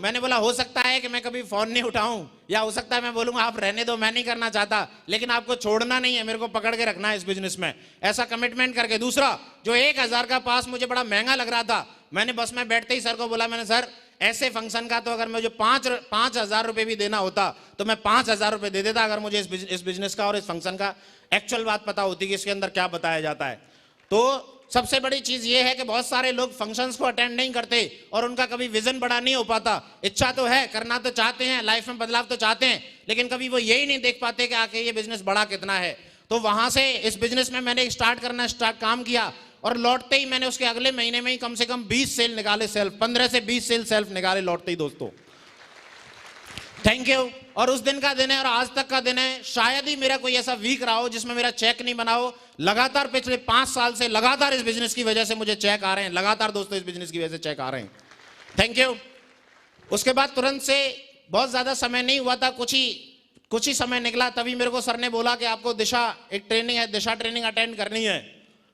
मैंने बोला हो सकता है कि मैं कभी फोन नहीं उठाऊं, या हो सकता है मैं बोलूंगा आप रहने दो, मैं नहीं करना चाहता, लेकिन आपको छोड़ना नहीं है, मेरे को पकड़ के रखना है इस बिजनेस में, ऐसा कमिटमेंट करके। दूसरा, जो 1000 का पास मुझे बड़ा महंगा लग रहा था, मैंने बस में बैठते ही सर को बोला, मैंने सर ऐसे फंक्शन का तो अगर मुझे 5,000 रुपए भी देना होता तो मैं 5,000 रुपए दे देता, अगर मुझे इस बिजनेस का और इस फंक्शन का एक्चुअल बात पता होती कि इसके अंदर क्या बताया जाता है। तो सबसे बड़ी चीज ये है कि बहुत सारे लोग फंक्शंस को अटेंड नहीं करते और उनका कभी विजन बड़ा नहीं हो पाता। इच्छा तो है, करना तो चाहते हैं, लाइफ में बदलाव तो चाहते हैं, लेकिन कभी वो यही नहीं देख पाते कि आके ये बिजनेस बड़ा कितना है। तो वहां से इस बिजनेस में मैंने काम किया, और लौटते ही मैंने उसके अगले महीने में ही कम से कम 20 सेल निकाले, सेल्फ 15 से 20 सेल सेल्फ निकाले लौटते ही दोस्तों। Thank you. और उस दिन का दिन है और आज तक का दिन है, शायद ही मेरा कोई ऐसा वीक रहा हो जिसमें मेरा चेक नहीं बना हो। लगातार पिछले 5 साल से लगातार इस बिजनेस की वजह से मुझे चेक आ रहे हैं, लगातार दोस्तों इस बिजनेस की वजह से चेक आ रहे हैं। Thank you. उसके बाद तुरंत से बहुत ज्यादा समय नहीं हुआ था, कुछ ही समय निकला, तभी मेरे को सर ने बोला कि आपको एक ट्रेनिंग है, दिशा ट्रेनिंग अटेंड करनी है।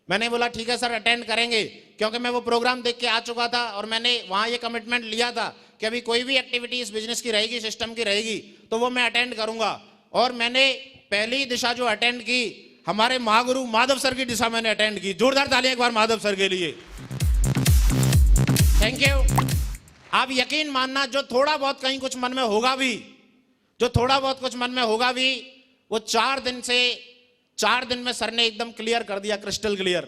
मैंने बोला ठीक है सर, अटेंड करेंगे, क्योंकि मैं वो प्रोग्राम देख के आ चुका था और मैंने वहां ये कमिटमेंट लिया था कि अभी कोई भी एक्टिविटी इस बिजनेस की रहेगी, सिस्टम की रहेगी, तो वो मैं अटेंड करूंगा। और मैंने पहली दिशा जो अटेंड की, हमारे महागुरु माधव सर की दिशा मैंने अटेंड की। जोरदार तालियां एक बार माधव सर के लिए। Thank you. आप यकीन मानना, जो थोड़ा बहुत कहीं कुछ मन में होगा भी, वो 4 दिन में सर ने एकदम क्लियर कर दिया, क्रिस्टल क्लियर।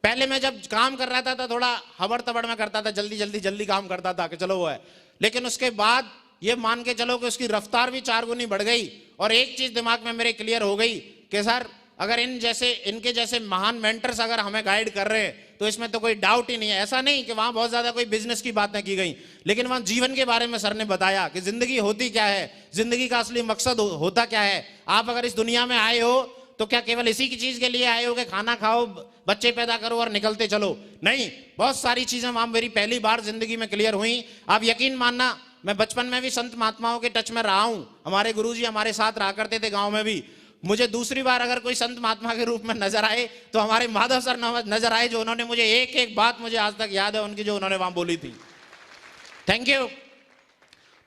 पहले मैं जब काम कर रहा था तो थोड़ा हबड़ तबड़ में करता था, जल्दी काम करता था कि चलो वो है, लेकिन उसके बाद ये मान के चलो कि उसकी रफ्तार भी 4 गुनी बढ़ गई। और एक चीज दिमाग में मेरे क्लियर हो गई कि सर अगर इनके जैसे महान मेंटर्स अगर हमें गाइड कर रहे हैं तो इसमें तो कोई डाउट ही नहीं है। ऐसा नहीं कि वहां बहुत ज्यादा कोई बिजनेस की बातें की गई, लेकिन वहां जीवन के बारे में सर ने बताया कि जिंदगी होती क्या है, जिंदगी का असली मकसद होता क्या है। आप अगर इस दुनिया में आए हो तो क्या केवल इसी की चीज के लिए आए हो कि खाना खाओ, बच्चे पैदा करो और निकलते चलो? नहीं, बहुत सारी चीजें वहां मेरी पहली बार जिंदगी में क्लियर हुई। आप यकीन मानना, मैं बचपन में भी संत महात्माओं के टच में रहा हूं, हमारे गुरुजी हमारे साथ रहा करते थे गांव में भी। मुझे दूसरी बार अगर कोई संत महात्मा के रूप में नजर आए तो हमारे माधव सर नजर आए, जो उन्होंने मुझे एक बात मुझे आज तक याद है उनकी, जो उन्होंने वहां बोली थी। Thank you.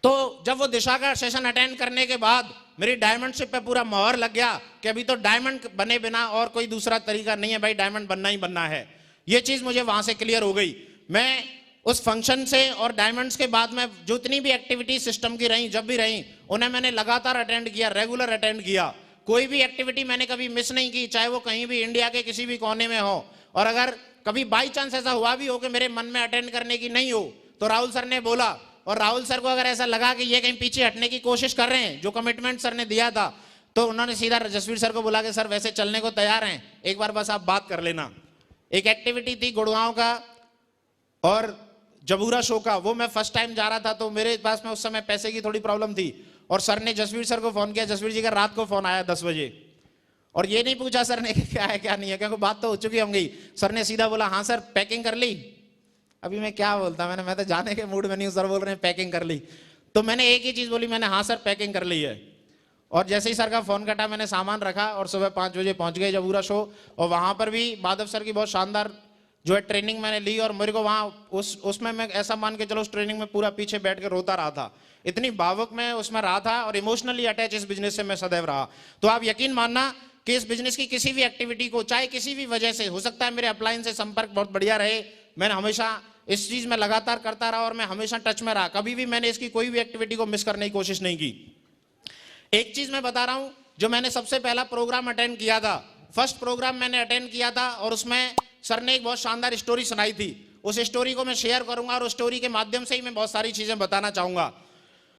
तो जब वो दिशा का सेशन अटेंड करने के बाद मेरी डायमंडशिप पे पूरा मोहर लग गया कि अभी तो डायमंड बने बिना और कोई दूसरा तरीका नहीं है भाई, डायमंड बनना ही बनना है। ये चीज मुझे वहां से क्लियर हो गई। मैं उस फंक्शन से और डायमंड्स के बाद में जितनी भी एक्टिविटी सिस्टम की रही, जब भी रही, उन्हें मैंने लगातार अटेंड किया, रेगुलर अटेंड किया। कोई भी एक्टिविटी मैंने कभी मिस नहीं की, चाहे वो कहीं भी इंडिया के किसी भी कोने में हो। और अगर कभी बाई चांस ऐसा हुआ भी हो कि मेरे मन में अटेंड करने की नहीं हो, तो राहुल सर ने बोला, और राहुल सर को अगर ऐसा लगा कि ये कहीं पीछे हटने की कोशिश कर रहे हैं, जो कमिटमेंट सर ने दिया था, तो उन्होंने सीधा जसवीर सर को बोला कि सर वैसे चलने को तैयार हैं, एक बार बस आप बात कर लेना। एक एक्टिविटी थी गुड़गांव का और जबूरा शो का, वो मैं फर्स्ट टाइम जा रहा था, तो मेरे पास में उस समय पैसे की थोड़ी प्रॉब्लम थी, और सर ने जसवीर सर को फोन किया। जसवीर जी का रात को फोन आया 10 बजे, और ये नहीं पूछा सर ने क्या है क्या नहीं है, क्योंकि बात तो हो चुकी होंगी। सर ने सीधा बोला हाँ सर पैकिंग कर ली। अभी मैं क्या बोलता, मैं तो जाने के मूड में नहीं हूं, सर बोल रहे हैं पैकिंग कर ली, तो मैंने एक ही चीज बोली, मैंने हाँ सर पैकिंग कर ली है। और जैसे ही सर का फोन कटा मैंने सामान रखा और सुबह 5 बजे पहुंच गए जबूरा शो। और वहां पर भी माधव सर की बहुत शानदार जो है ट्रेनिंग मैंने ली, और मेरे को वहां उसमें मैं ऐसा मान के चलो उस ट्रेनिंग में पूरा पीछे बैठ के रोता रहा था, इतनी भावुक मैं उसमें रहा था, और इमोशनली अटैच इस बिजनेस से मैं सदैव रहा। तो आप यकीन मानना कि इस बिजनेस की किसी भी एक्टिविटी को, चाहे किसी भी वजह से, हो सकता है मेरे अपलाइन से संपर्क बहुत बढ़िया रहे, मैंने हमेशा इस चीज में लगातार करता रहा और मैं हमेशा टच में रहा, कभी भी मैंने इसकी कोई भी एक्टिविटी को मिस करने की कोशिश नहीं की। एक चीज मैं बता रहा हूं, जो मैंने सबसे पहला प्रोग्राम अटेंड किया था, फर्स्ट प्रोग्राम मैंने अटेंड किया था, और उसमें सर ने एक बहुत शानदार स्टोरी सुनाई थी। उस स्टोरी को मैं शेयर करूंगा और उस स्टोरी के माध्यम से ही मैं बहुत सारी चीजें बताना चाहूंगा।